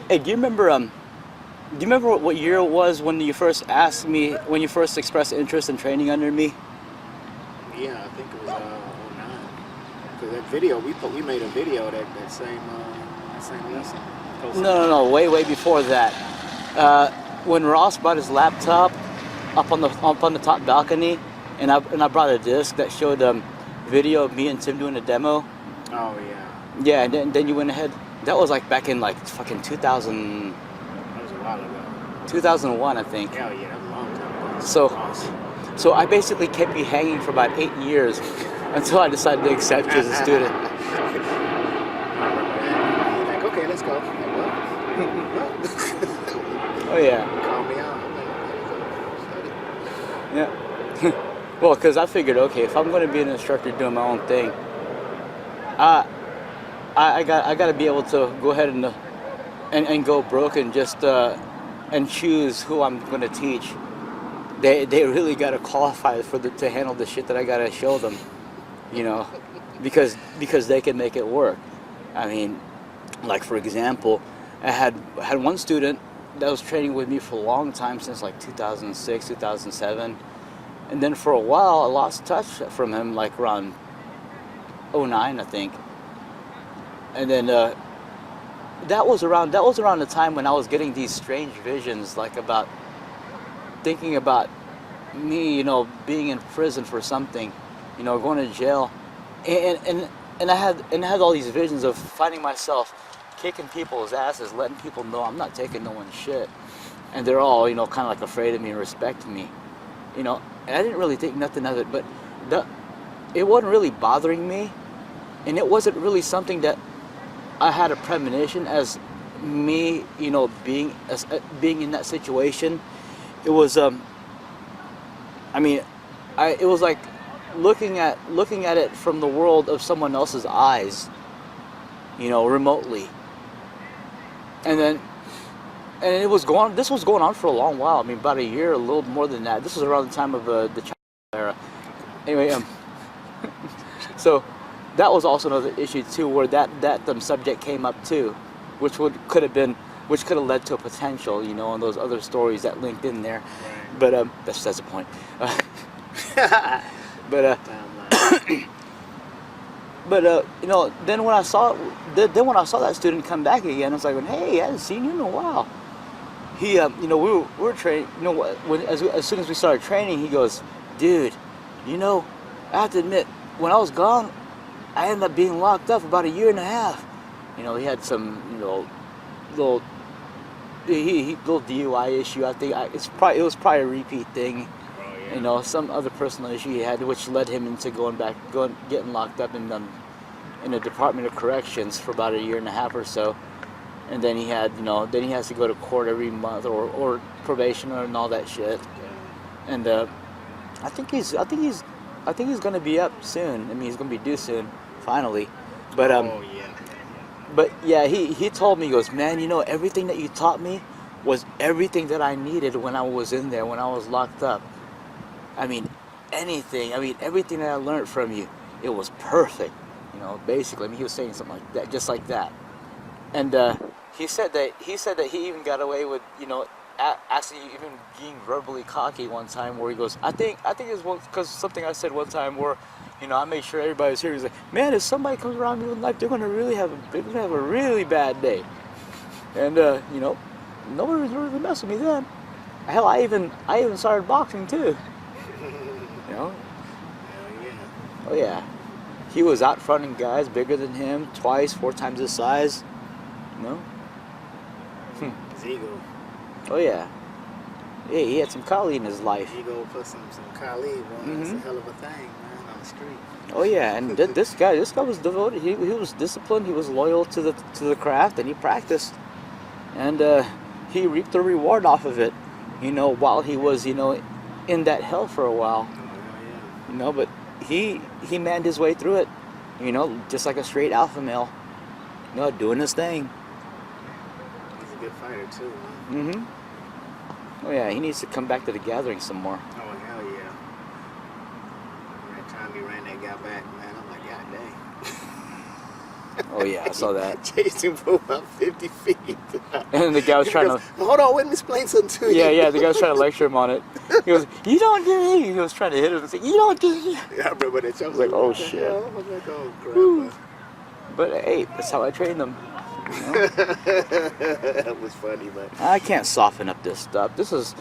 Hey, do you remember what year it was when you first asked me, when you first expressed interest in training under me? Yeah, I think it was 09. Because that video, we made a video that same lesson. No, way before that. When Ross brought his laptop up on the top balcony, and I brought a disc that showed video of me and Tim doing a demo. Oh yeah. Yeah, and then you went ahead. That was like back in like fucking 2000. That was a while ago. 2001, I think. Hell yeah, that was a long time ago. So, Awesome. so I basically kept you hanging for about 8 years until I decided to accept you as a student. Like, okay, let's go. Like, what? Oh yeah. Call me out. I'm like, Yeah. Well, because I figured, okay, if I'm going to be an instructor doing my own thing, I got to be able to go ahead and go broke and just and choose who I'm going to teach. They really got to qualify to handle the shit that I got to show them, you know, because they can make it work. I mean, like for example, I had one student that was training with me for a long time, since like 2006, 2007. And then for a while, I lost touch from him, like around 09, I think. And then that was around the time when I was getting these strange visions, like about thinking about me, you know, being in prison for something, you know, going to jail, and I had all these visions of finding myself kicking people's asses, letting people know I'm not taking no one's shit, and they're all, you know, kind of like afraid of me and respecting me, you know. And I didn't really think nothing of it, but it wasn't really bothering me, and it wasn't really something that I had a premonition as me, you know, being in that situation. It was it was like looking at it from the world of someone else's eyes, you know, remotely. And this was going on for a long while. I mean, about a year, a little more than that. This was around the time of the China era. Anyway, so that was also another issue too, where that subject came up too, which could have led to a potential, you know, and those other stories that linked in there. But that's the point. You know, then when I saw that student come back again, I was like, hey, I hadn't seen you in a while. He, you know, we were training. You know, as soon as we started training, he goes, dude, you know, I have to admit, when I was gone, I ended up being locked up for about a year and a half. You know, he had some, you know, little DUI issue. I think it was probably a repeat thing. Oh, yeah. You know, some other personal issue he had, which led him into getting locked up in the Department of Corrections for about a year and a half or so. And then he has to go to court every month or probation and all that shit. Yeah. And I think he's gonna be up soon. I mean, he's gonna be due soon, finally. But oh yeah. But yeah, he told me, he goes, man, you know, everything that you taught me was everything that I needed when I was in there, when I was locked up. I mean, everything that I learned from you, it was perfect. You know, basically. I mean, he was saying something like that, just like that. And he said that he even got away with, you know, actually even being verbally cocky one time, where he goes, I think it was because something I said one time where, you know, I made sure everybody was here. He's like, man, if somebody comes around me in life, they're gonna have a really bad day. And you know, nobody was really messing with me then. Hell, I even started boxing too. You know. Oh yeah. He was out fronting guys bigger than him, 4 times his size. You know. His ego. Oh yeah. Yeah, he had some Kali in his life. Ego plus some Kali, boy. That's a hell of a thing, man, on the street. Oh yeah, and this guy was devoted. He was disciplined. He was loyal to the craft, and he practiced, and he reaped the reward off of it. You know, while he was, you know, in that hell for a while. Oh yeah. You know, but he manned his way through it. You know, just like a straight alpha male. You know, doing his thing. He's a good fighter too. Huh? Mm-hmm. Oh yeah, he needs to come back to the gathering some more. Oh hell yeah. That time he ran that guy back, man, I'm like, god dang. Oh yeah, I saw that. Chased him for about 50 feet. And the guy was trying to. Hold on, let me explain something to you. Yeah, the guy was trying to lecture him on it. He goes, "You don't do it." He was trying to hit him. He's like, "You don't do it." Yeah, I remember that. I was like, oh, what the shit. hell? I was like, oh crap. Whew. But hey, that's how I train them. You know? That was funny, man. I can't soften up this stuff. This is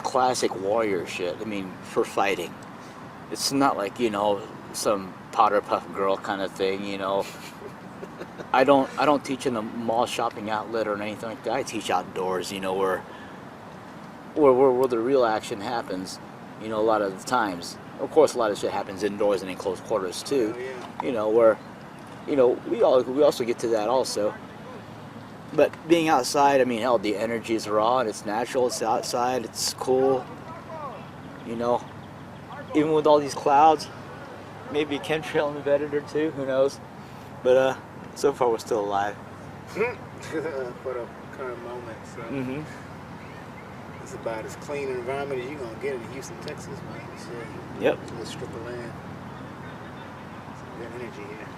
classic warrior shit. I mean, for fighting. It's not like, some powder puff girl kind of thing, I don't teach in a mall shopping outlet or anything like that. I teach outdoors, where the real action happens, a lot of the times. Of course, a lot of shit happens indoors and in close quarters too. Oh, yeah. Where we also get to that also. But being outside, I mean, hell, the energy is raw and it's natural. It's outside. It's cool. Even with all these clouds, maybe a chemtrail in the bed or two. Who knows? But so far we're still alive. For the current moment, so it's about as clean an environment as you're gonna get in Houston, Texas, man. Shit. Yep. It's a little strip of land. Some good energy here.